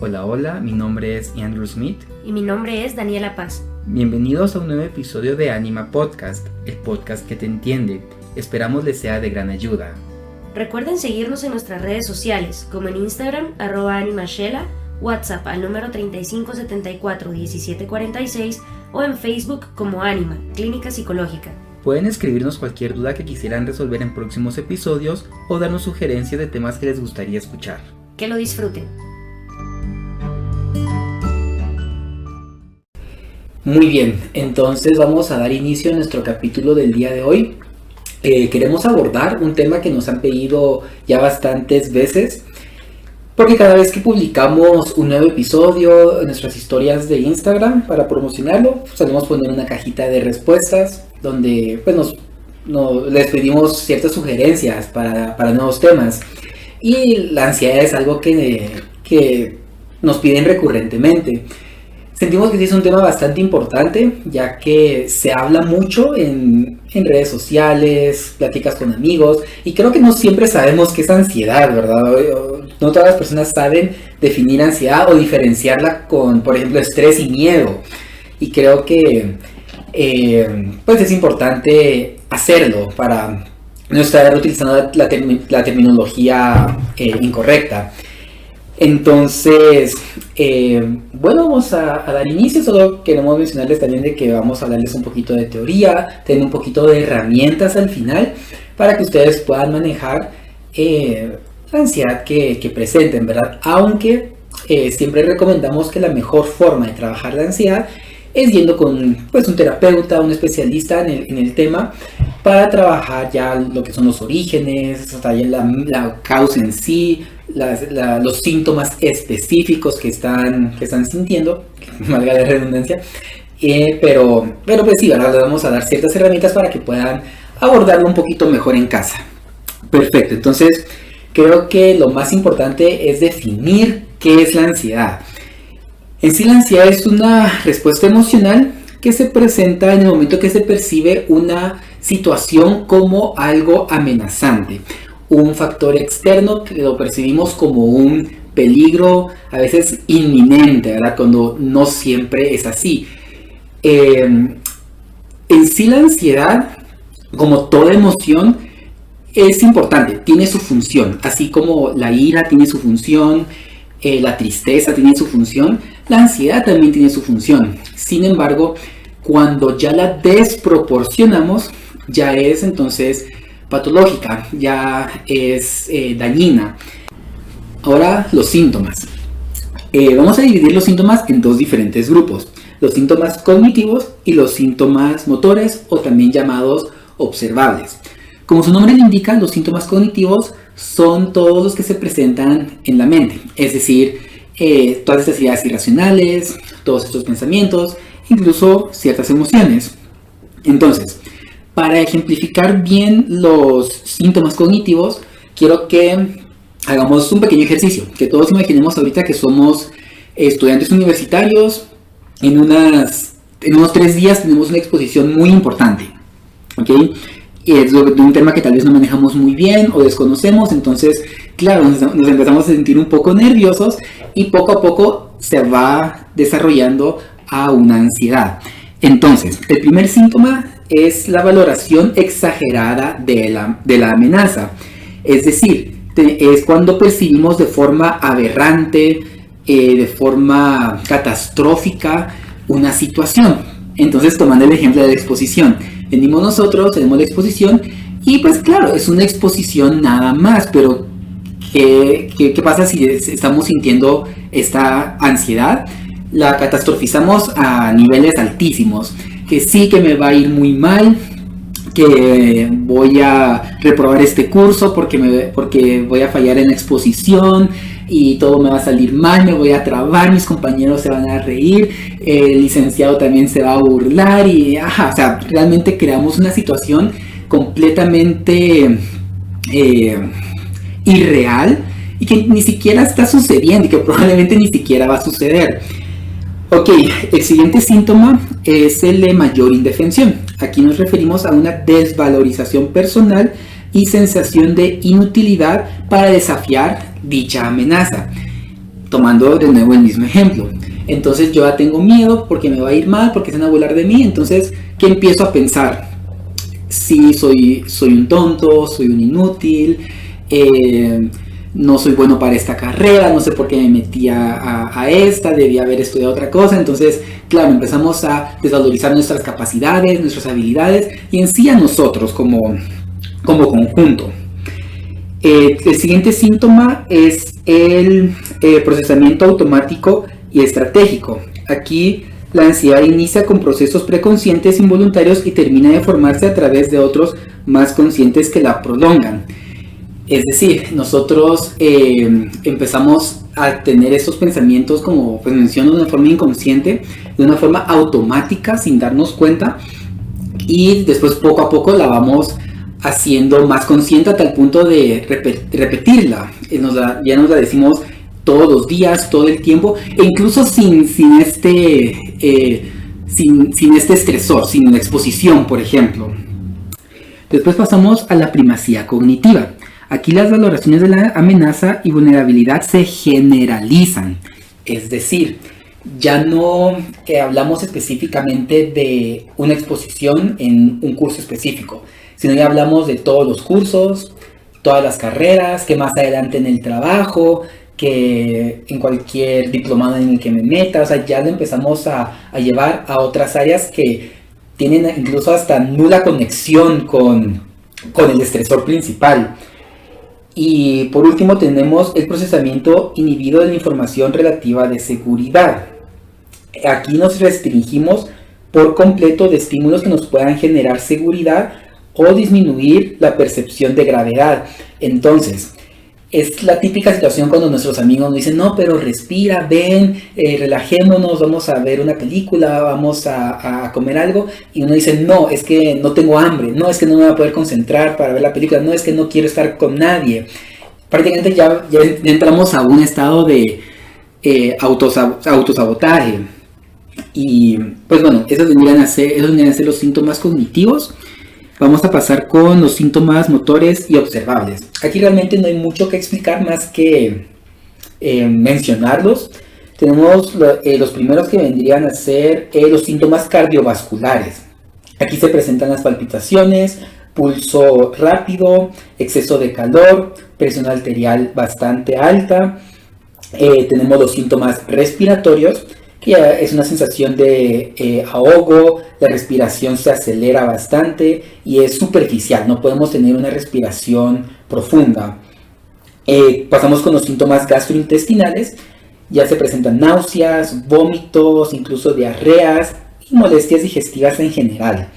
Hola, hola, mi nombre es Andrew Smith. Y mi nombre es Daniela Paz. Bienvenidos a un nuevo episodio de Anima Podcast, el podcast que te entiende. Esperamos les sea de gran ayuda. Recuerden seguirnos en nuestras redes sociales, como en Instagram, @animashela, WhatsApp al número 3574-1746 o en Facebook como Anima, Clínica Psicológica. Pueden escribirnos cualquier duda que quisieran resolver en próximos episodios o darnos sugerencias de temas que les gustaría escuchar. Que lo disfruten. Muy bien, entonces vamos a dar inicio a nuestro capítulo del día de hoy. Queremos abordar un tema que nos han pedido ya bastantes veces, porque cada vez que publicamos un nuevo episodio en nuestras historias de Instagram para promocionarlo, solemos poner una cajita de respuestas donde pues les pedimos ciertas sugerencias para nuevos temas. Y la ansiedad es algo que nos piden recurrentemente. Sentimos que sí es un tema bastante importante, ya que se habla mucho en redes sociales, pláticas con amigos, y creo que no siempre sabemos qué es ansiedad, ¿verdad? No todas las personas saben definir ansiedad o diferenciarla con, por ejemplo, estrés y miedo. Y creo que pues es importante hacerlo para no estar utilizando la terminología incorrecta. Entonces, bueno, vamos a dar inicio. Solo queremos mencionarles también de que vamos a hablarles un poquito de teoría, tener un poquito de herramientas al final para que ustedes puedan manejar la ansiedad que presenten, ¿verdad? Aunque siempre recomendamos que la mejor forma de trabajar la ansiedad es yendo con pues, un terapeuta, un especialista en el tema, para trabajar ya lo que son los orígenes, hasta ya la causa en sí, los síntomas específicos que están sintiendo, valga la redundancia, pero pues sí, ahora les vamos a dar ciertas herramientas para que puedan abordarlo un poquito mejor en casa. Perfecto, entonces creo que lo más importante es definir qué es la ansiedad. En sí, la ansiedad es una respuesta emocional que se presenta en el momento que se percibe una situación como algo amenazante, un factor externo que lo percibimos como un peligro a veces inminente, ¿verdad? Cuando no siempre es así. En sí, la ansiedad, como toda emoción, es importante, tiene su función, así como la ira tiene su función, la tristeza tiene su función, la ansiedad también tiene su función. Sin embargo, cuando ya la desproporcionamos, ya es entonces patológica, ya es dañina. Ahora, los síntomas. Vamos a dividir los síntomas en dos diferentes grupos: los síntomas cognitivos y los síntomas motores, o también llamados observables. Como su nombre le indica, los síntomas cognitivos son todos los que se presentan en la mente, es decir, todas estas ideas irracionales, todos estos pensamientos, incluso ciertas emociones. Entonces, para ejemplificar bien los síntomas cognitivos, quiero que hagamos un pequeño ejercicio, que todos imaginemos ahorita que somos estudiantes universitarios. En unos 3 días tenemos una exposición muy importante, ¿ok? Y es de un tema que tal vez no manejamos muy bien o desconocemos, entonces, claro, nos empezamos a sentir un poco nerviosos y poco a poco se va desarrollando a una ansiedad. Entonces, el primer síntoma es la valoración exagerada de la amenaza. Es decir, es cuando percibimos de forma aberrante, de forma catastrófica una situación. Entonces, tomando el ejemplo de la exposición, venimos nosotros, tenemos la exposición y pues claro, es una exposición nada más, pero ¿qué pasa si estamos sintiendo esta ansiedad? La catastrofizamos a niveles altísimos, que sí, que me va a ir muy mal, que voy a reprobar este curso porque voy a fallar en la exposición y todo me va a salir mal, me voy a trabar, mis compañeros se van a reír, el licenciado también se va a burlar y o sea, realmente creamos una situación completamente irreal y que ni siquiera está sucediendo y que probablemente ni siquiera va a suceder. Ok, el siguiente síntoma es el de mayor indefensión. Aquí nos referimos a una desvalorización personal y sensación de inutilidad para desafiar dicha amenaza. tomando de nuevo el mismo ejemplo. Entonces yo ya tengo miedo porque me va a ir mal, porque se van a burlar de mí. Entonces, ¿qué empiezo a pensar? Sí, soy un tonto, soy un inútil, no soy bueno para esta carrera, no sé por qué me metí a esta, debía haber estudiado otra cosa. Entonces, claro, empezamos a desvalorizar nuestras capacidades, nuestras habilidades y en sí a nosotros como conjunto. El siguiente síntoma es el procesamiento automático y estratégico. Aquí la ansiedad inicia con procesos preconscientes involuntarios y termina de formarse a través de otros más conscientes que la prolongan. Es decir, nosotros empezamos a tener estos pensamientos, como pues menciono, de una forma inconsciente, de una forma automática, sin darnos cuenta, y después poco a poco la vamos haciendo más consciente a tal punto de repetirla. Ya nos la decimos todos los días, todo el tiempo, e incluso sin este estresor, sin la exposición, por ejemplo. Después pasamos a la primacía cognitiva. Aquí las valoraciones de la amenaza y vulnerabilidad se generalizan. Es decir, ya no hablamos específicamente de una exposición en un curso específico, sino ya hablamos de todos los cursos, todas las carreras, que más adelante en el trabajo, que en cualquier diplomado en el que me meta. O sea, ya lo empezamos a llevar a otras áreas que tienen incluso hasta nula conexión con el estresor principal. Y por último tenemos el procesamiento inhibido de la información relativa de seguridad. Aquí nos restringimos por completo de estímulos que nos puedan generar seguridad o disminuir la percepción de gravedad. Entonces, es la típica situación cuando nuestros amigos nos dicen: no, pero respira, ven, relajémonos, vamos a ver una película, vamos a comer algo. Y uno dice: no, es que no tengo hambre, no, es que no me voy a poder concentrar para ver la película, no, es que no quiero estar con nadie. Prácticamente ya entramos a un estado de autosabotaje. Y pues bueno, esos vendrían a ser los síntomas cognitivos. Vamos a pasar con los síntomas motores y observables. Aquí realmente no hay mucho que explicar más que mencionarlos. Tenemos los primeros que vendrían a ser los síntomas cardiovasculares. Aquí se presentan las palpitaciones, pulso rápido, exceso de calor, presión arterial bastante alta. Tenemos los síntomas respiratorios, que es una sensación de ahogo, la respiración se acelera bastante y es superficial, no podemos tener una respiración profunda. Pasamos con los síntomas gastrointestinales, ya se presentan náuseas, vómitos, incluso diarreas y molestias digestivas en general.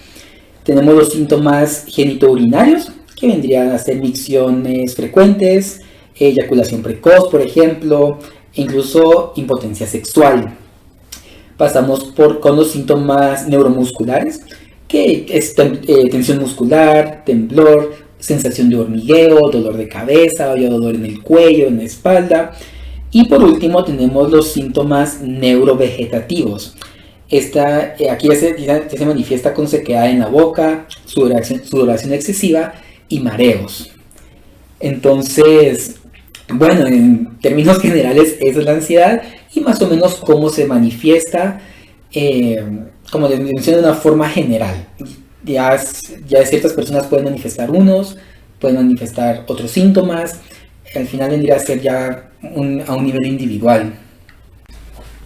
Tenemos los síntomas genitourinarios, que vendrían a ser micciones frecuentes, eyaculación precoz, por ejemplo, e incluso impotencia sexual. Pasamos con los síntomas neuromusculares, que es tensión muscular, temblor, sensación de hormigueo, dolor de cabeza, o dolor en el cuello, en la espalda. Y por último tenemos los síntomas neurovegetativos. Aquí ya se manifiesta con sequedad en la boca, sudoración excesiva y mareos. Entonces, bueno, en términos generales, esa es la ansiedad y más o menos cómo se manifiesta, como les mencioné, de una forma general. Ya ciertas personas pueden manifestar unos, pueden manifestar otros síntomas. Al final vendría a ser ya a un nivel individual.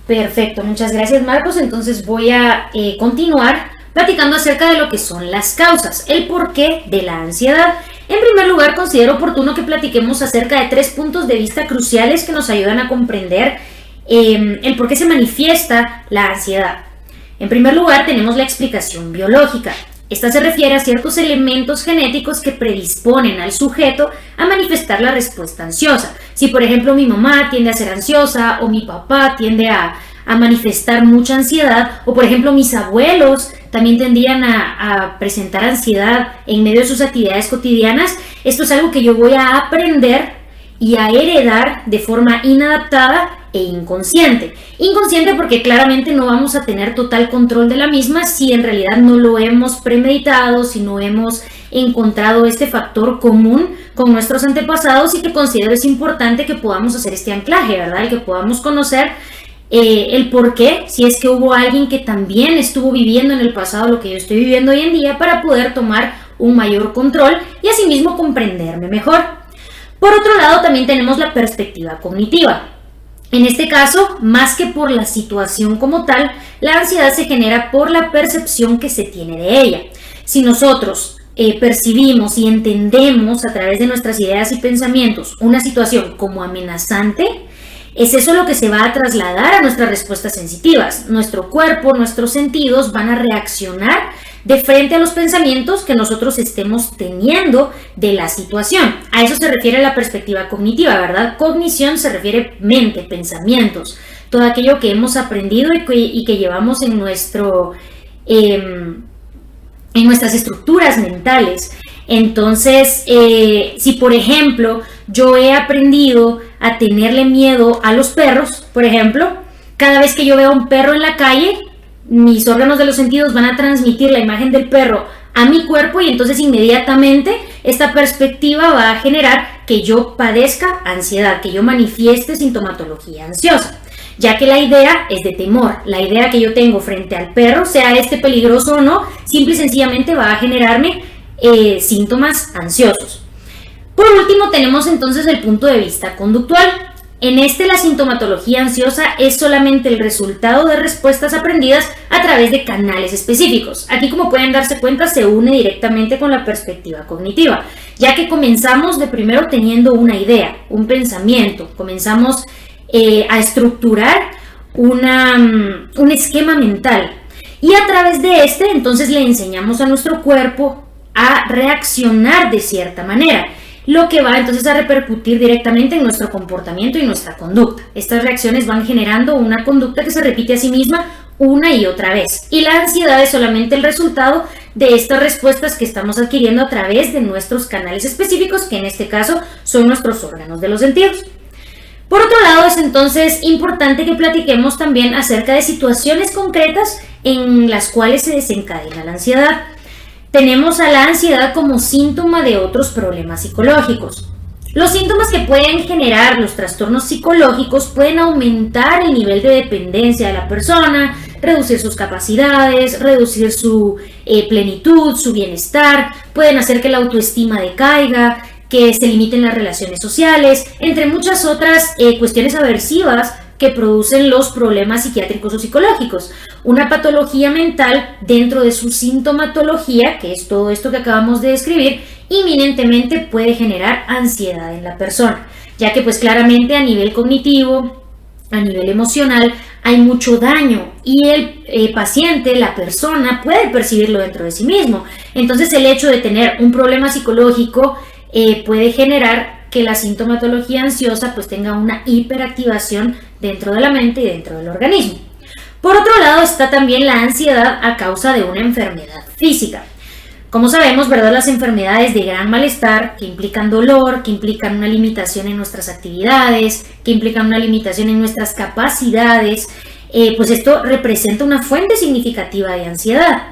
Perfecto, muchas gracias, Marcos. Entonces voy a continuar platicando acerca de lo que son las causas, el porqué de la ansiedad. En primer lugar, considero oportuno que platiquemos acerca de 3 puntos de vista cruciales que nos ayudan a comprender el por qué se manifiesta la ansiedad. En primer lugar, tenemos la explicación biológica. Esta se refiere a ciertos elementos genéticos que predisponen al sujeto a manifestar la respuesta ansiosa. Si, por ejemplo, mi mamá tiende a ser ansiosa o mi papá tiende a manifestar mucha ansiedad, o por ejemplo mis abuelos también tendrían a presentar ansiedad en medio de sus actividades cotidianas, esto es algo que yo voy a aprender y a heredar de forma inadaptada e inconsciente. Inconsciente porque claramente no vamos a tener total control de la misma si en realidad no lo hemos premeditado, si no hemos encontrado este factor común con nuestros antepasados, y que considero es importante que podamos hacer este anclaje, ¿verdad? El que podamos conocer el por qué, si es que hubo alguien que también estuvo viviendo en el pasado lo que yo estoy viviendo hoy en día, para poder tomar un mayor control y asimismo comprenderme mejor. Por otro lado, también tenemos la perspectiva cognitiva. En este caso, más que por la situación como tal, la ansiedad se genera por la percepción que se tiene de ella. Si nosotros percibimos y entendemos a través de nuestras ideas y pensamientos una situación como amenazante, es eso lo que se va a trasladar a nuestras respuestas sensitivas. Nuestro cuerpo, nuestros sentidos van a reaccionar de frente a los pensamientos que nosotros estemos teniendo de la situación. A eso se refiere la perspectiva cognitiva, ¿verdad? Cognición se refiere mente, pensamientos, todo aquello que hemos aprendido y que llevamos en nuestras estructuras mentales. Entonces, si por ejemplo yo he aprendido a tenerle miedo a los perros, por ejemplo, cada vez que yo veo a un perro en la calle, mis órganos de los sentidos van a transmitir la imagen del perro a mi cuerpo, y entonces inmediatamente esta perspectiva va a generar que yo padezca ansiedad, que yo manifieste sintomatología ansiosa, ya que la idea es de temor. La idea que yo tengo frente al perro, sea este peligroso o no, simple y sencillamente va a generarme síntomas ansiosos. Por último, tenemos entonces el punto de vista conductual. En la sintomatología ansiosa es solamente el resultado de respuestas aprendidas a través de canales específicos. Aquí, como pueden darse cuenta, se une directamente con la perspectiva cognitiva, ya que comenzamos de primero teniendo una idea, un pensamiento, comenzamos a estructurar un esquema mental, y a través de entonces le enseñamos a nuestro cuerpo a reaccionar de cierta manera, lo que va entonces a repercutir directamente en nuestro comportamiento y nuestra conducta. Estas reacciones van generando una conducta que se repite a sí misma una y otra vez, y la ansiedad es solamente el resultado de estas respuestas que estamos adquiriendo a través de nuestros canales específicos, que en este caso son nuestros órganos de los sentidos. Por otro lado, es entonces importante que platiquemos también acerca de situaciones concretas en las cuales se desencadena la ansiedad. Tenemos a la ansiedad como síntoma de otros problemas psicológicos. Los síntomas que pueden generar los trastornos psicológicos pueden aumentar el nivel de dependencia de la persona, reducir sus capacidades, reducir su plenitud, su bienestar, pueden hacer que la autoestima decaiga, que se limiten las relaciones sociales, entre muchas otras cuestiones aversivas que producen los problemas psiquiátricos o psicológicos. Una patología mental, dentro de su sintomatología, que es todo esto que acabamos de describir, inminentemente puede generar ansiedad en la persona, ya que pues claramente a nivel cognitivo, a nivel emocional, hay mucho daño, y el paciente, la persona, puede percibirlo dentro de sí mismo. Entonces el hecho de tener un problema psicológico puede generar que la sintomatología ansiosa pues tenga una hiperactivación dentro de la mente y dentro del organismo. Por otro lado, está también la ansiedad a causa de una enfermedad física. Como sabemos, ¿verdad? Las enfermedades de gran malestar, que implican dolor, que implican una limitación en nuestras actividades, que implican una limitación en nuestras capacidades, pues esto representa una fuente significativa de ansiedad.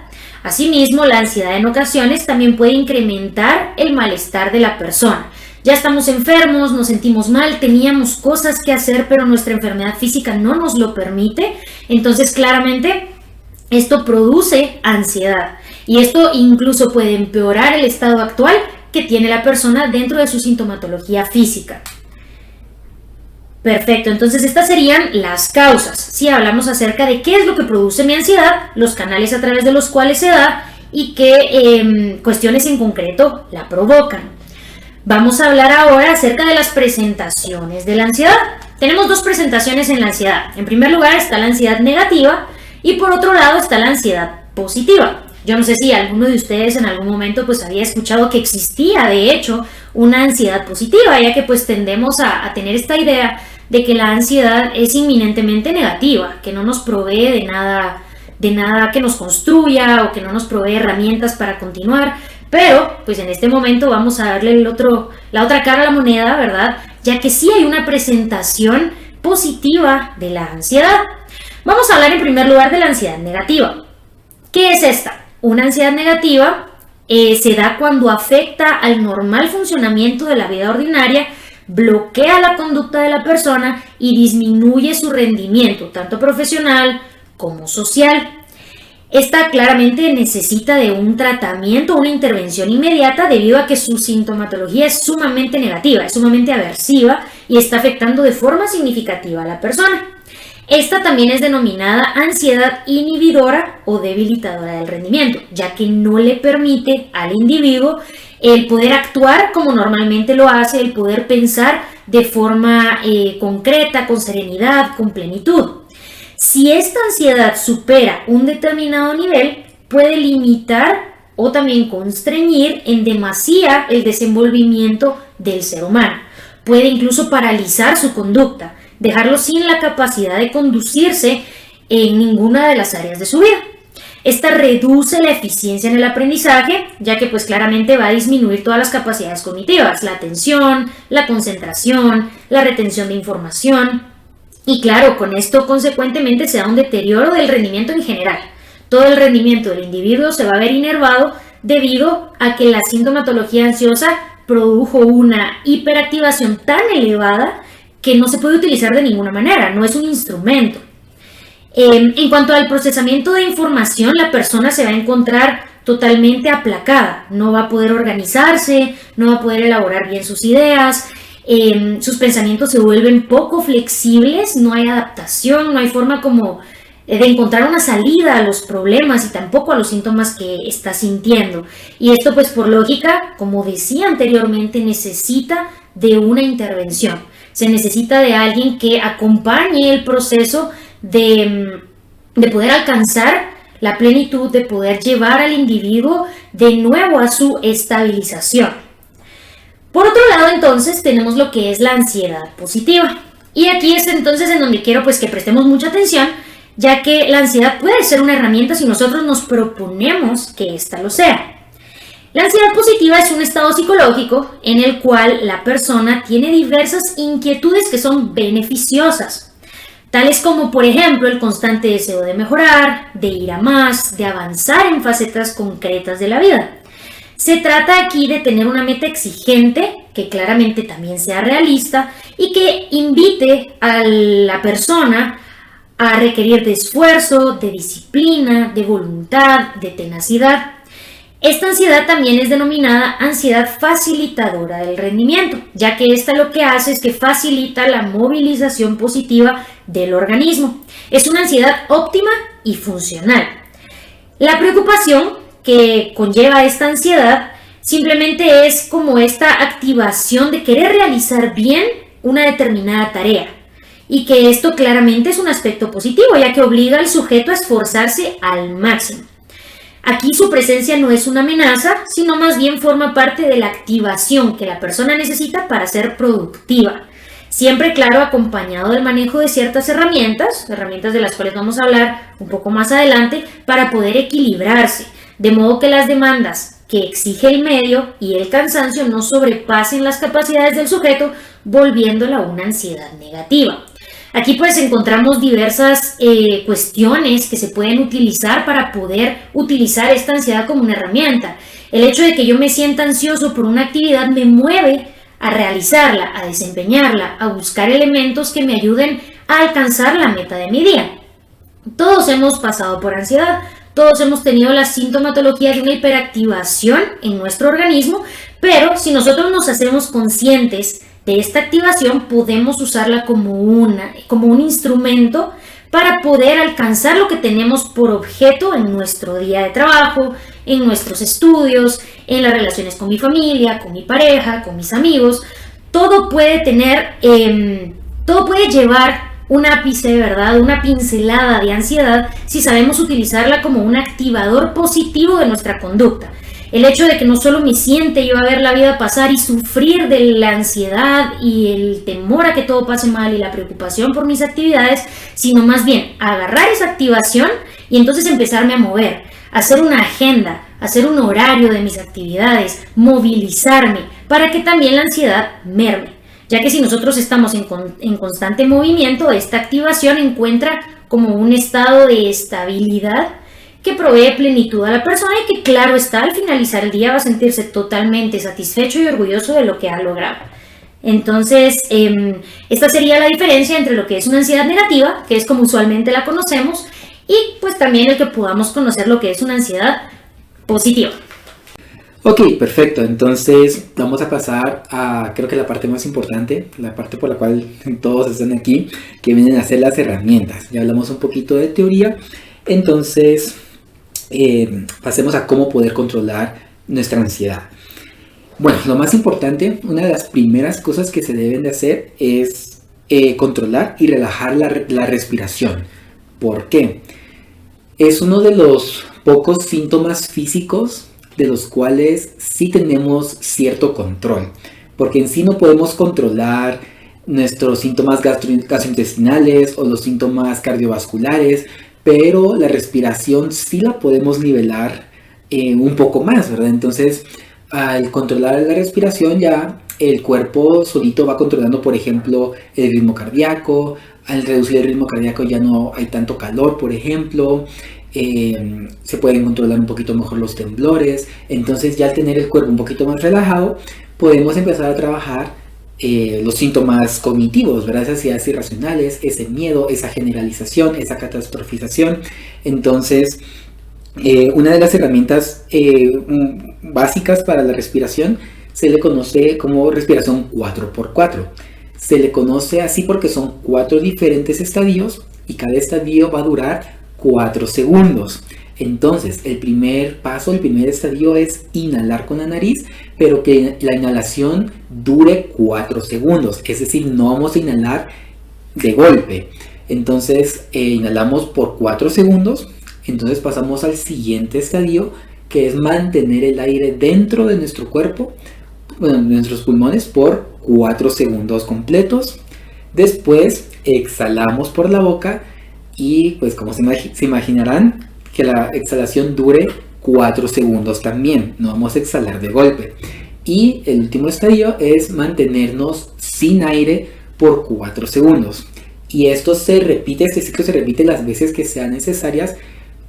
Asimismo, la ansiedad en ocasiones también puede incrementar el malestar de la persona. Ya estamos enfermos, nos sentimos mal, teníamos cosas que hacer, pero nuestra enfermedad física no nos lo permite. Entonces, claramente, esto produce ansiedad. Y esto incluso puede empeorar el estado actual que tiene la persona dentro de su sintomatología física. Perfecto, entonces estas serían las causas. Si hablamos acerca de qué es lo que produce mi ansiedad, los canales a través de los cuales se da y qué cuestiones en concreto la provocan. Vamos a hablar ahora acerca de las presentaciones de la ansiedad. Tenemos dos presentaciones en la ansiedad. En primer lugar está la ansiedad negativa y por otro lado está la ansiedad positiva. Yo no sé si alguno de ustedes en algún momento pues había escuchado que existía de hecho una ansiedad positiva, ya que pues tendemos a tener esta idea de que la ansiedad es inminentemente negativa, que no nos provee de nada que nos construya o que no nos provee herramientas para continuar. Pero, pues en este momento vamos a darle la otra cara a la moneda, ¿verdad? Ya que sí hay una presentación positiva de la ansiedad. Vamos a hablar en primer lugar de la ansiedad negativa. ¿Qué es esta? Una ansiedad negativa se da cuando afecta al normal funcionamiento de la vida ordinaria, bloquea la conducta de la persona y disminuye su rendimiento, tanto profesional como social. Esta claramente necesita de un tratamiento, una intervención inmediata debido a que su sintomatología es sumamente negativa, es sumamente aversiva y está afectando de forma significativa a la persona. Esta también es denominada ansiedad inhibidora o debilitadora del rendimiento, ya que no le permite al individuo el poder actuar como normalmente lo hace, el poder pensar de forma concreta, con serenidad, con plenitud. Si esta ansiedad supera un determinado nivel, puede limitar o también constreñir en demasía el desenvolvimiento del ser humano. Puede incluso paralizar su conducta, dejarlo sin la capacidad de conducirse en ninguna de las áreas de su vida. Esta reduce la eficiencia en el aprendizaje, ya que pues claramente va a disminuir todas las capacidades cognitivas, la atención, la concentración, la retención de información. Y claro, con esto consecuentemente se da un deterioro del rendimiento en general. Todo el rendimiento del individuo se va a ver inervado debido a que la sintomatología ansiosa produjo una hiperactivación tan elevada que no se puede utilizar de ninguna manera, no es un instrumento. En cuanto al procesamiento de información, la persona se va a encontrar totalmente aplacada, no va a poder organizarse, no va a poder elaborar bien sus ideas, sus pensamientos se vuelven poco flexibles, no hay adaptación, no hay forma como de encontrar una salida a los problemas y tampoco a los síntomas que está sintiendo. Y esto pues por lógica, como decía anteriormente, necesita de una intervención. Se necesita de alguien que acompañe el proceso de poder alcanzar la plenitud, de poder llevar al individuo de nuevo a su estabilización. Por otro lado, entonces, tenemos lo que es la ansiedad positiva. Y aquí es entonces en donde quiero pues que prestemos mucha atención, ya que la ansiedad puede ser una herramienta si nosotros nos proponemos que ésta lo sea. La ansiedad positiva es un estado psicológico en el cual la persona tiene diversas inquietudes que son beneficiosas, tales como por ejemplo el constante deseo de mejorar, de ir a más, de avanzar en facetas concretas de la vida. Se trata aquí de tener una meta exigente, que claramente también sea realista y que invite a la persona a requerir de esfuerzo, de disciplina, de voluntad, de tenacidad. Esta ansiedad también es denominada ansiedad facilitadora del rendimiento, ya que esta lo que hace es que facilita la movilización positiva del organismo. Es una ansiedad óptima y funcional. La preocupación que conlleva esta ansiedad simplemente es como esta activación de querer realizar bien una determinada tarea, y que esto claramente es un aspecto positivo, ya que obliga al sujeto a esforzarse al máximo. Aquí su presencia no es una amenaza, sino más bien forma parte de la activación que la persona necesita para ser productiva. Siempre, claro, acompañado del manejo de ciertas herramientas de las cuales vamos a hablar un poco más adelante, para poder equilibrarse, de modo que las demandas que exige el medio y el cansancio no sobrepasen las capacidades del sujeto, volviéndola una ansiedad negativa. Aquí pues encontramos diversas cuestiones que se pueden utilizar para poder utilizar esta ansiedad como una herramienta. El hecho de que yo me sienta ansioso por una actividad me mueve a realizarla, a desempeñarla, a buscar elementos que me ayuden a alcanzar la meta de mi día. Todos hemos pasado por ansiedad, todos hemos tenido la sintomatología de una hiperactivación en nuestro organismo, pero si nosotros nos hacemos conscientes de esta activación, podemos usarla como un instrumento para poder alcanzar lo que tenemos por objeto en nuestro día de trabajo, en nuestros estudios, en las relaciones con mi familia, con mi pareja, con mis amigos. Todo puede llevar un ápice, ¿verdad? Una pincelada de ansiedad si sabemos utilizarla como un activador positivo de nuestra conducta. El hecho de que no solo me siente yo a ver la vida pasar y sufrir de la ansiedad y el temor a que todo pase mal y la preocupación por mis actividades, sino más bien agarrar esa activación y entonces empezarme a mover, hacer una agenda, hacer un horario de mis actividades, movilizarme para que también la ansiedad merme. ya que si nosotros estamos en constante movimiento, esta activación encuentra como un estado de estabilidad que provee plenitud a la persona y que, claro está, al finalizar el día va a sentirse totalmente satisfecho y orgulloso de lo que ha logrado. Entonces, esta sería la diferencia entre lo que es una ansiedad negativa, que es como usualmente la conocemos, y pues también el que podamos conocer lo que es una ansiedad positiva. Ok, perfecto. Entonces vamos a pasar a, creo que la parte más importante, la parte por la cual todos están aquí, que vienen a ser las herramientas. Ya hablamos un poquito de teoría, entonces pasemos a cómo poder controlar nuestra ansiedad. Bueno, lo más importante, una de las primeras cosas que se deben de hacer es controlar y relajar la respiración. ¿Por qué? Es uno de los pocos síntomas físicos de los cuales sí tenemos cierto control, porque en sí no podemos controlar nuestros síntomas gastrointestinales o los síntomas cardiovasculares, pero la respiración sí la podemos nivelar un poco más, ¿verdad? Entonces, al controlar la respiración ya el cuerpo solito va controlando, por ejemplo, el ritmo cardíaco. Al reducir el ritmo cardíaco ya no hay tanto calor, por ejemplo. Se pueden controlar un poquito mejor los temblores. Entonces ya al tener el cuerpo un poquito más relajado, podemos empezar a trabajar los síntomas cognitivos, ¿verdad? Esas ideas irracionales, ese miedo, esa generalización, esa catastrofización. Entonces, una de las herramientas básicas para la respiración se le conoce como respiración 4x4. Se le conoce así porque son 4 diferentes estadios y cada estadio va a durar 4 segundos. Entonces, el primer paso, el primer estadio es inhalar con la nariz, pero que la inhalación dure 4 segundos. Es decir, no vamos a inhalar de golpe. Entonces, inhalamos por 4 segundos. Entonces pasamos al siguiente estadio, que es mantener el aire dentro de nuestro cuerpo, bueno, de nuestros pulmones, por 4 segundos completos. Después exhalamos por la boca y pues como se imaginarán, que la exhalación dure 4 segundos también. No vamos a exhalar de golpe. Y el último estadio es mantenernos sin aire por 4 segundos. Y esto se repite, este ciclo se repite las veces que sean necesarias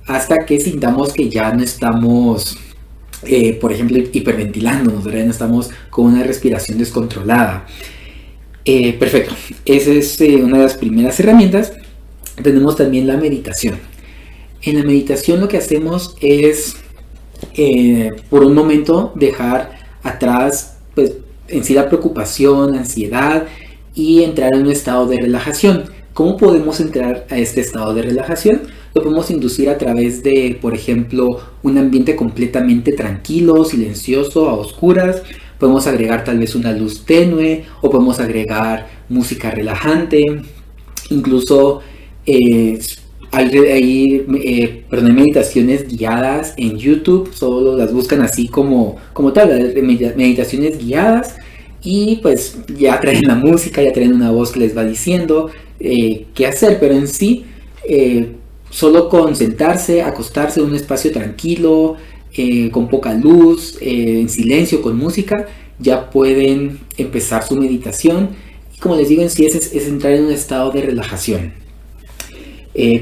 hasta que sintamos que ya no estamos, por ejemplo, hiperventilándonos, ¿verdad? No estamos con una respiración descontrolada. Perfecto, esa es una de las primeras herramientas. Tenemos también la meditación. En la meditación lo que hacemos es, por un momento, dejar atrás, pues, en sí la preocupación, la ansiedad y entrar en un estado de relajación. ¿Cómo podemos entrar a este estado de relajación? Lo podemos inducir a través de, por ejemplo, un ambiente completamente tranquilo, silencioso, a oscuras. Podemos agregar tal vez una luz tenue o podemos agregar música relajante. Incluso hay meditaciones guiadas en YouTube. Solo las buscan así como tal, meditaciones guiadas. Y pues ya traen la música, ya traen una voz que les va diciendo qué hacer, pero en sí solo con sentarse, acostarse en un espacio tranquilo, con poca luz, en silencio, con música, ya pueden empezar su meditación. Y como les digo, en sí es entrar en un estado de relajación.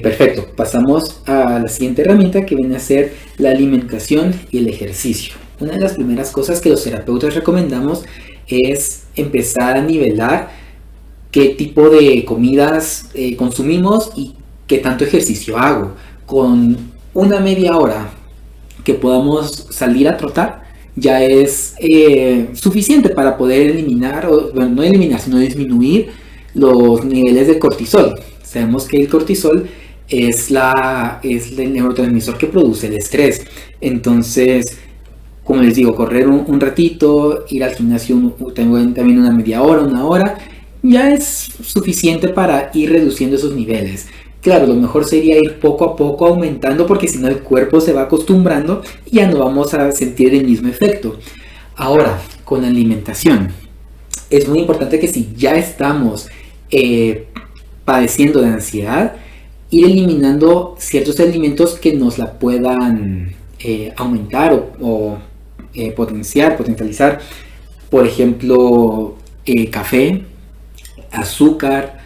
Perfecto, pasamos a la siguiente herramienta, que viene a ser la alimentación y el ejercicio. Una de las primeras cosas que los terapeutas recomendamos es empezar a nivelar qué tipo de comidas consumimos y qué tanto ejercicio hago. Con una media hora que podamos salir a trotar ya es suficiente para poder eliminar, o bueno, no eliminar, sino disminuir los niveles de cortisol. Sabemos que el cortisol es el neurotransmisor que produce el estrés. Entonces, como les digo, correr un ratito, ir al gimnasio también una media hora, una hora, ya es suficiente para ir reduciendo esos niveles. Claro, lo mejor sería ir poco a poco aumentando, porque si no el cuerpo se va acostumbrando y ya no vamos a sentir el mismo efecto. Ahora, con la alimentación, es muy importante que si ya estamos padeciendo de ansiedad, ir eliminando ciertos alimentos que nos la puedan aumentar o potencializar. Por ejemplo, café, azúcar,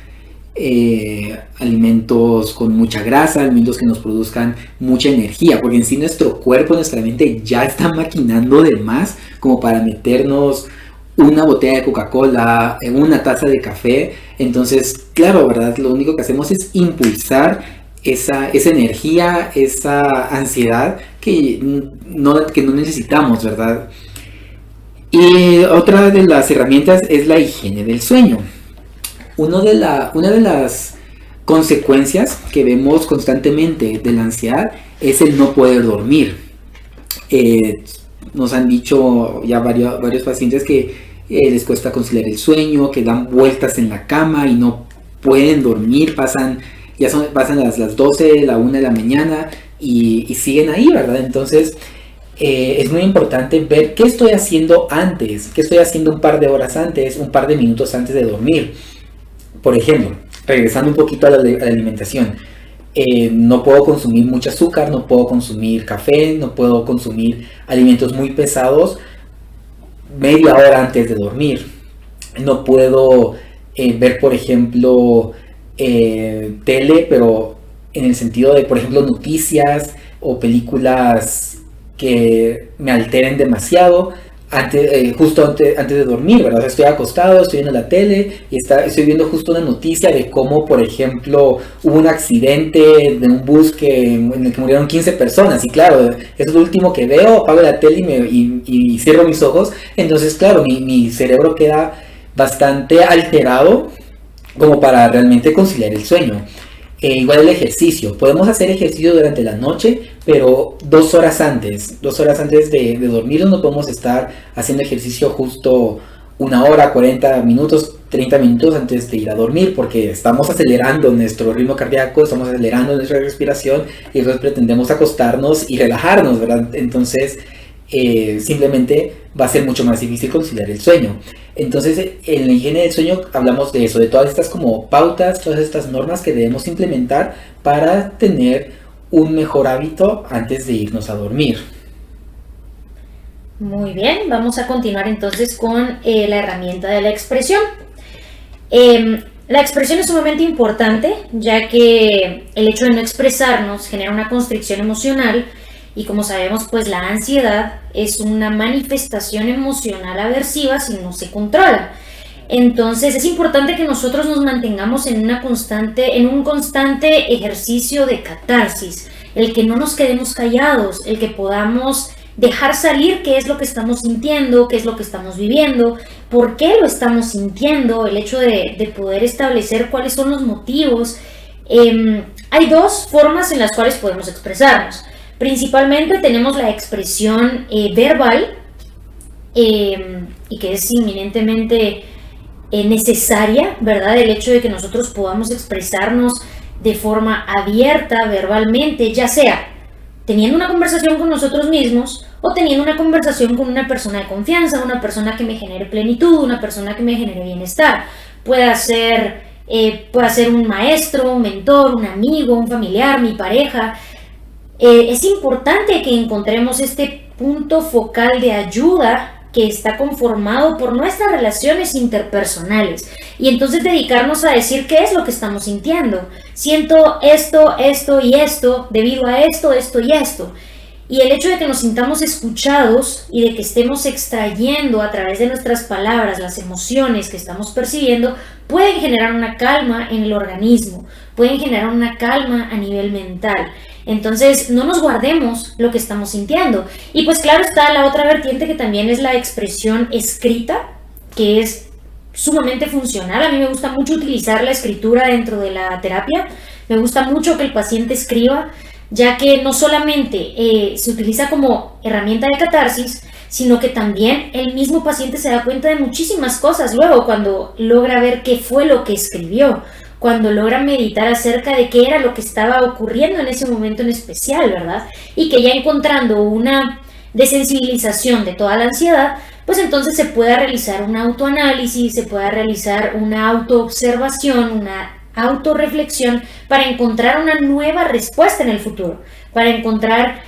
alimentos con mucha grasa, alimentos que nos produzcan mucha energía, porque en sí nuestro cuerpo, nuestra mente ya está maquinando de más como para meternos una botella de Coca-Cola, una taza de café. Entonces, claro, ¿verdad? Lo único que hacemos es impulsar esa energía, esa ansiedad que no necesitamos, ¿verdad? Y otra de las herramientas es la higiene del sueño. Una de las consecuencias que vemos constantemente de la ansiedad es el no poder dormir. Nos han dicho ya varios pacientes que les cuesta conciliar el sueño, que dan vueltas en la cama y no pueden dormir, pasan las 12, la 1 de la mañana y siguen ahí, ¿verdad? Entonces es muy importante ver qué estoy haciendo antes, qué estoy haciendo un par de horas antes, un par de minutos antes de dormir. Por ejemplo, regresando un poquito a la alimentación, no puedo consumir mucho azúcar, no puedo consumir café, no puedo consumir alimentos muy pesados media hora antes de dormir. No puedo ver, por ejemplo, tele, pero en el sentido de, por ejemplo, noticias o películas que me alteren demasiado justo antes de dormir, ¿verdad? O sea, estoy acostado, estoy viendo la tele y estoy viendo justo una noticia de cómo, por ejemplo, hubo un accidente de un bus en el que murieron 15 personas. Y claro, es lo último que veo, apago la tele y cierro mis ojos. Entonces, claro, mi cerebro queda bastante alterado como para realmente conciliar el sueño. Igual el ejercicio, podemos hacer ejercicio durante la noche, pero 2 horas antes de dormir no podemos estar haciendo ejercicio justo 1 hora, 40 minutos, 30 minutos antes de ir a dormir, porque estamos acelerando nuestro ritmo cardíaco, estamos acelerando nuestra respiración y después pretendemos acostarnos y relajarnos, ¿verdad? Entonces simplemente va a ser mucho más difícil conciliar el sueño. Entonces en la higiene del sueño hablamos de eso, de todas estas como pautas, todas estas normas que debemos implementar para tener un mejor hábito antes de irnos a dormir. Muy bien, vamos a continuar entonces con la herramienta de la expresión. La expresión es sumamente importante, ya que el hecho de no expresarnos genera una constricción emocional. Y como sabemos, pues la ansiedad es una manifestación emocional aversiva si no se controla. Entonces es importante que nosotros nos mantengamos en un constante ejercicio de catarsis, el que no nos quedemos callados, el que podamos dejar salir qué es lo que estamos sintiendo, qué es lo que estamos viviendo, por qué lo estamos sintiendo, el hecho de poder establecer cuáles son los motivos. Hay 2 formas en las cuales podemos expresarnos. Principalmente tenemos la expresión verbal, y que es inminentemente necesaria, ¿verdad? El hecho de que nosotros podamos expresarnos de forma abierta verbalmente, ya sea teniendo una conversación con nosotros mismos o teniendo una conversación con una persona de confianza, una persona que me genere plenitud, una persona que me genere bienestar. Puede ser un maestro, un mentor, un amigo, un familiar, mi pareja. Es importante que encontremos este punto focal de ayuda que está conformado por nuestras relaciones interpersonales y entonces dedicarnos a decir qué es lo que estamos sintiendo. Siento esto, esto y esto debido a esto, esto y esto. Y el hecho de que nos sintamos escuchados y de que estemos extrayendo a través de nuestras palabras las emociones que estamos percibiendo pueden generar una calma en el organismo, pueden generar una calma a nivel mental. Entonces no nos guardemos lo que estamos sintiendo. Y pues claro está la otra vertiente que también es la expresión escrita, que es sumamente funcional. A mí me gusta mucho utilizar la escritura dentro de la terapia. Me gusta mucho que el paciente escriba, ya que no solamente se utiliza como herramienta de catarsis, sino que también el mismo paciente se da cuenta de muchísimas cosas luego cuando logra ver qué fue lo que escribió, cuando logra meditar acerca de qué era lo que estaba ocurriendo en ese momento en especial, ¿verdad? Y que ya encontrando una desensibilización de toda la ansiedad, pues entonces se pueda realizar un autoanálisis, se pueda realizar una autoobservación, una autorreflexión para encontrar una nueva respuesta en el futuro, para encontrar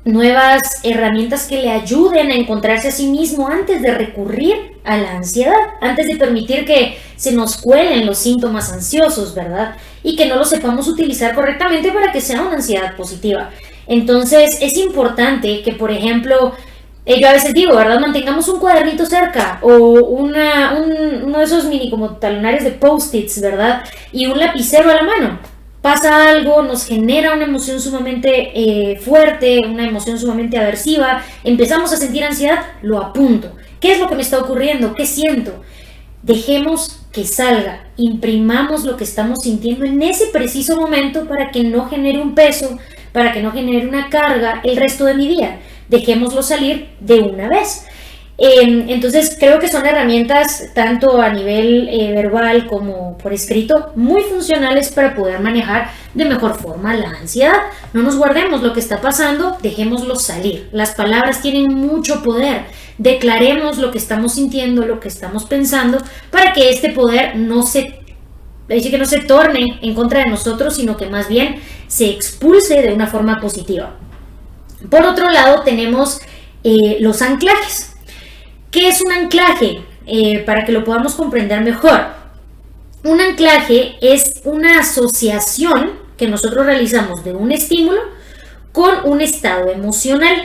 nuevas herramientas que le ayuden a encontrarse a sí mismo antes de recurrir a la ansiedad, antes de permitir que se nos cuelen los síntomas ansiosos, ¿verdad? Y que no los sepamos utilizar correctamente para que sea una ansiedad positiva. Entonces es importante que, por ejemplo, yo a veces digo, ¿verdad? Mantengamos un cuadernito cerca o uno de esos mini como talonarios de post-its, ¿verdad? Y un lapicero a la mano. Pasa algo, nos genera una emoción sumamente fuerte, una emoción sumamente aversiva, empezamos a sentir ansiedad, lo apunto. ¿Qué es lo que me está ocurriendo? ¿Qué siento? Dejemos que salga, imprimamos lo que estamos sintiendo en ese preciso momento para que no genere un peso, para que no genere una carga el resto de mi día. Dejémoslo salir de una vez. Entonces creo que son herramientas tanto a nivel verbal como por escrito muy funcionales para poder manejar de mejor forma la ansiedad. No nos guardemos lo que está pasando, dejémoslo salir. Las palabras tienen mucho poder. Declaremos lo que estamos sintiendo, lo que estamos pensando, para que este poder no se torne en contra de nosotros, sino que más bien se expulse de una forma positiva. Por otro lado tenemos los anclajes. ¿Qué es un anclaje? Para que lo podamos comprender mejor. Un anclaje es una asociación que nosotros realizamos de un estímulo con un estado emocional.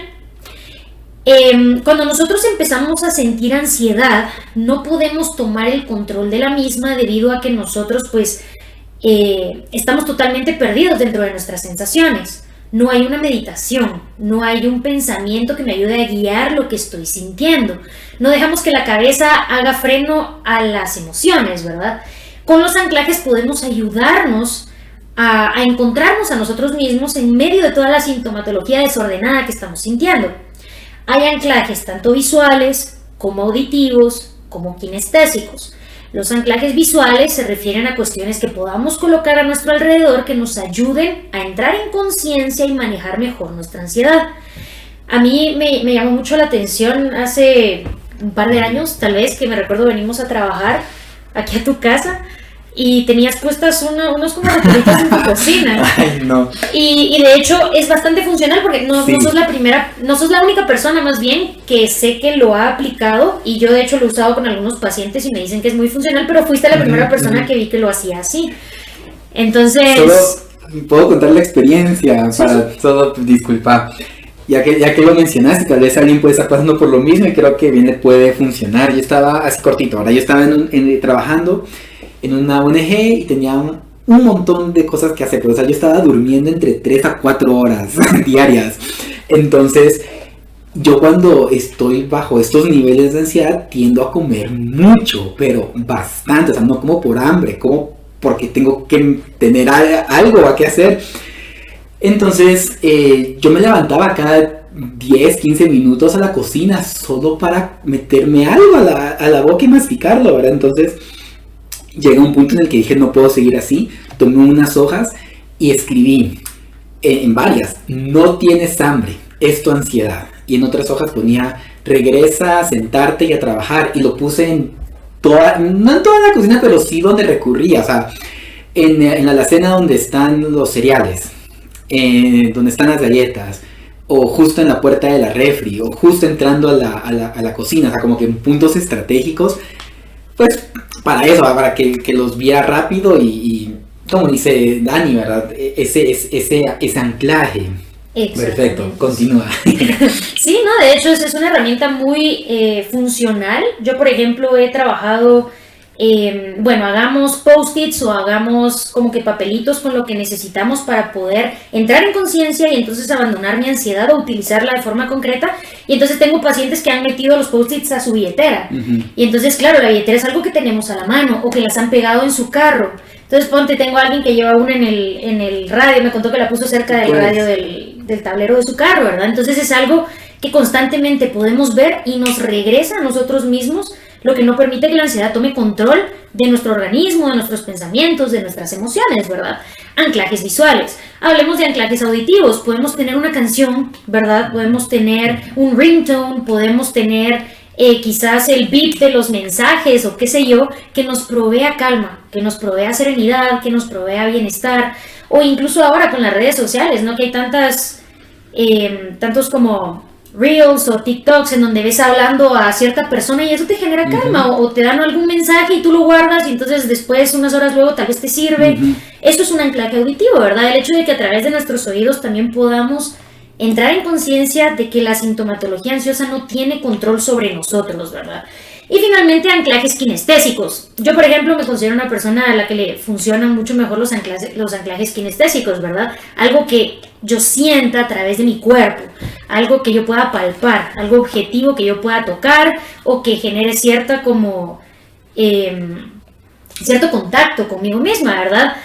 Cuando nosotros empezamos a sentir ansiedad, no podemos tomar el control de la misma debido a que nosotros estamos totalmente perdidos dentro de nuestras sensaciones. No hay una meditación, no hay un pensamiento que me ayude a guiar lo que estoy sintiendo. No dejamos que la cabeza haga freno a las emociones, ¿verdad? Con los anclajes podemos ayudarnos a encontrarnos a nosotros mismos en medio de toda la sintomatología desordenada que estamos sintiendo. Hay anclajes tanto visuales como auditivos como kinestésicos. Los anclajes visuales se refieren a cuestiones que podamos colocar a nuestro alrededor que nos ayuden a entrar en conciencia y manejar mejor nuestra ansiedad. A mí me llamó mucho la atención hace un par de años, tal vez, que me recuerdo venimos a trabajar aquí a tu casa y tenías puestas unos como rotulitos en tu cocina. Ay, no. Y de hecho es bastante funcional porque no sos la única persona más bien que sé que lo ha aplicado, y yo de hecho lo he usado con algunos pacientes y me dicen que es muy funcional, pero fuiste la primera persona que vi que lo hacía así. Entonces... Solo puedo contar la experiencia para todo, disculpa. Ya que lo mencionaste, tal vez alguien puede estar pasando por lo mismo y creo que bien le puede funcionar. Yo estaba así cortito, ahora yo estaba trabajando en una ONG y tenía un montón de cosas que hacer, pero o sea, yo estaba durmiendo entre 3 a 4 horas diarias. Entonces, yo cuando estoy bajo estos niveles de ansiedad tiendo a comer mucho, pero bastante, o sea, no como por hambre, como porque tengo que tener algo a que hacer. Entonces, yo me levantaba cada 10, 15 minutos a la cocina solo para meterme algo a la boca y masticarlo, ¿verdad? Entonces, llega un punto en el que dije, no puedo seguir así. Tomé unas hojas y escribí en varias: no tienes hambre, es tu ansiedad. Y en otras hojas ponía: regresa a sentarte y a trabajar. Y lo puse no en toda la cocina, pero sí donde recurría. O sea, en la alacena donde están los cereales, donde están las galletas, o justo en la puerta de la refri, o justo entrando a la cocina. O sea, como que en puntos estratégicos, pues para eso, para que los viera rápido y como dice Dani, ¿verdad? Ese anclaje. Perfecto, continúa. Sí, no, de hecho es una herramienta muy funcional. Yo, por ejemplo, he trabajado, hagamos post-its o hagamos como que papelitos con lo que necesitamos para poder entrar en conciencia y entonces abandonar mi ansiedad o utilizarla de forma concreta. Y entonces tengo pacientes que han metido los post-its a su billetera. Uh-huh. Y entonces, claro, la billetera es algo que tenemos a la mano o que las han pegado en su carro. Entonces, ponte, tengo a alguien que lleva una en el radio, me contó que la puso cerca del radio del tablero de su carro, ¿verdad? Entonces es algo que constantemente podemos ver y nos regresa a nosotros mismos, lo que no permite que la ansiedad tome control de nuestro organismo, de nuestros pensamientos, de nuestras emociones, ¿verdad? Anclajes visuales. Hablemos de anclajes auditivos. Podemos tener una canción, ¿verdad? Podemos tener un ringtone, podemos tener quizás el beep de los mensajes o qué sé yo, que nos provea calma, que nos provea serenidad, que nos provea bienestar. O incluso ahora con las redes sociales, ¿no? Que hay tantos como Reels o TikToks en donde ves hablando a cierta persona y eso te genera calma, o te dan algún mensaje y tú lo guardas y entonces después, unas horas luego, tal vez te sirve. Eso es un anclaje auditivo, ¿verdad? El hecho de que a través de nuestros oídos también podamos entrar en conciencia de que la sintomatología ansiosa no tiene control sobre nosotros, ¿verdad? Y finalmente, anclajes kinestésicos. Yo, por ejemplo, me considero una persona a la que le funcionan mucho mejor los anclajes kinestésicos, ¿verdad? Algo que yo sienta a través de mi cuerpo, algo que yo pueda palpar, algo objetivo que yo pueda tocar o que genere cierto contacto conmigo misma, ¿verdad?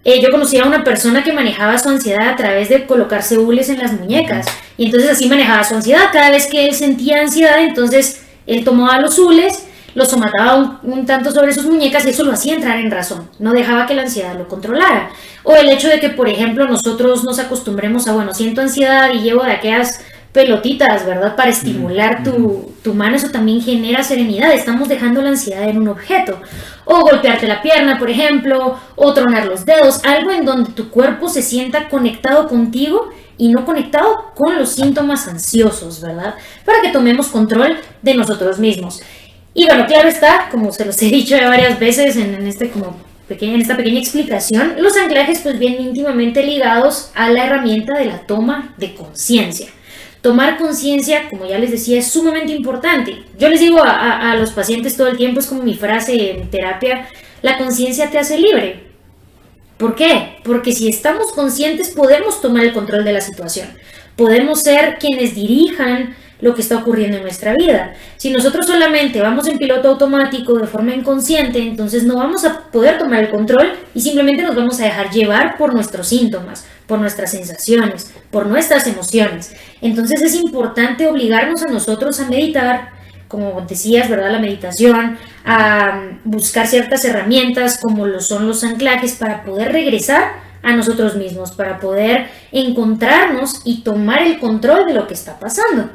Yo conocí a una persona que manejaba su ansiedad a través de colocarse hules en las muñecas y entonces así manejaba su ansiedad. Cada vez que él sentía ansiedad, entonces él tomaba los hules, los somataba un tanto sobre sus muñecas y eso lo hacía entrar en razón, no dejaba que la ansiedad lo controlara. O el hecho de que, por ejemplo, nosotros nos acostumbremos a, bueno, siento ansiedad y llevo de aquellas pelotitas, ¿verdad? Para estimular tu mano, eso también genera serenidad, estamos dejando la ansiedad en un objeto. O golpearte la pierna, por ejemplo, o tronar los dedos, algo en donde tu cuerpo se sienta conectado contigo y no conectado con los síntomas ansiosos, ¿verdad? Para que tomemos control de nosotros mismos. Y bueno, claro está, como se los he dicho ya varias veces en esta pequeña explicación, los anclajes pues vienen íntimamente ligados a la herramienta de la toma de conciencia. Tomar conciencia, como ya les decía, es sumamente importante. Yo les digo a los pacientes todo el tiempo, es como mi frase en terapia, la conciencia te hace libre. ¿Por qué? Porque si estamos conscientes podemos tomar el control de la situación. Podemos ser quienes dirijan lo que está ocurriendo en nuestra vida. Si nosotros solamente vamos en piloto automático de forma inconsciente, entonces no vamos a poder tomar el control y simplemente nos vamos a dejar llevar por nuestros síntomas, por nuestras sensaciones, por nuestras emociones. Entonces es importante obligarnos a nosotros a meditar, como decías, ¿verdad? La meditación, a buscar ciertas herramientas como lo son los anclajes para poder regresar a nosotros mismos, para poder encontrarnos y tomar el control de lo que está pasando.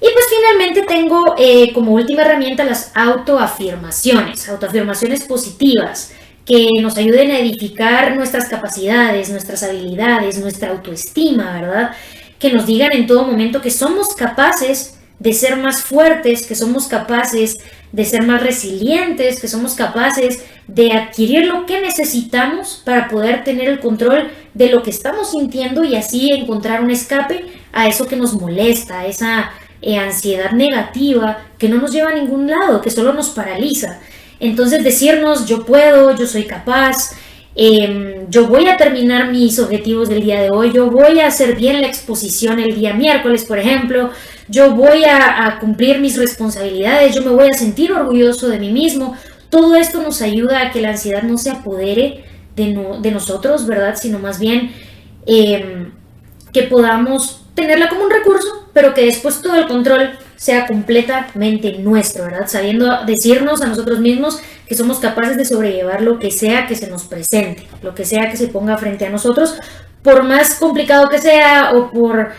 Y pues finalmente tengo como última herramienta las autoafirmaciones positivas que nos ayuden a edificar nuestras capacidades, nuestras habilidades, nuestra autoestima, ¿verdad? Que nos digan en todo momento que somos capaces de ser más fuertes, que somos capaces de ser más resilientes, que somos capaces de adquirir lo que necesitamos para poder tener el control de lo que estamos sintiendo y así encontrar un escape a eso que nos molesta, a esa ansiedad negativa que no nos lleva a ningún lado, que solo nos paraliza. Entonces decirnos yo puedo, yo soy capaz, yo voy a terminar mis objetivos del día de hoy, yo voy a hacer bien la exposición el día miércoles, por ejemplo, yo voy a cumplir mis responsabilidades, yo me voy a sentir orgulloso de mí mismo. Todo esto nos ayuda a que la ansiedad no se apodere de nosotros, ¿verdad? Sino más bien que podamos tenerla como un recurso, pero que después todo el control sea completamente nuestro, ¿verdad? Sabiendo decirnos a nosotros mismos que somos capaces de sobrellevar lo que sea que se nos presente, lo que sea que se ponga frente a nosotros, por más complicado que sea o por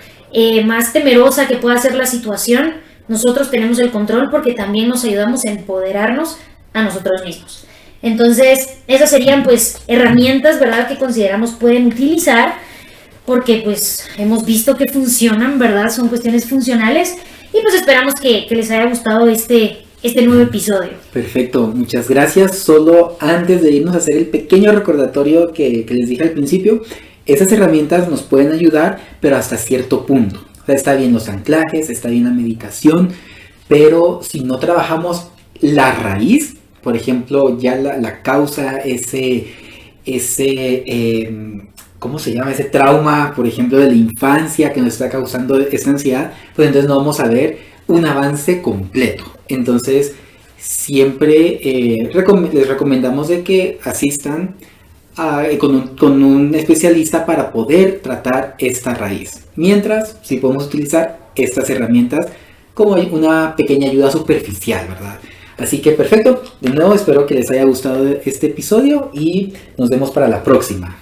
más temerosa que pueda ser la situación, nosotros tenemos el control porque también nos ayudamos a empoderarnos a nosotros mismos. Entonces, esas serían pues herramientas, ¿verdad?, que consideramos pueden utilizar porque pues hemos visto que funcionan, ¿verdad? Son cuestiones funcionales y pues esperamos que les haya gustado este nuevo episodio. Perfecto, muchas gracias. Solo antes de irnos a hacer el pequeño recordatorio que les dije al principio, esas herramientas nos pueden ayudar, pero hasta cierto punto. O sea, está bien los anclajes, está bien la meditación, pero si no trabajamos la raíz, por ejemplo, ya la causa, ¿cómo se llama? Ese trauma, por ejemplo, de la infancia que nos está causando esta ansiedad, pues entonces no vamos a ver un avance completo. Entonces, siempre les recomendamos de que asistan con un especialista para poder tratar esta raíz. Mientras, sí podemos utilizar estas herramientas como una pequeña ayuda superficial, ¿verdad? Así que perfecto, de nuevo espero que les haya gustado este episodio y nos vemos para la próxima.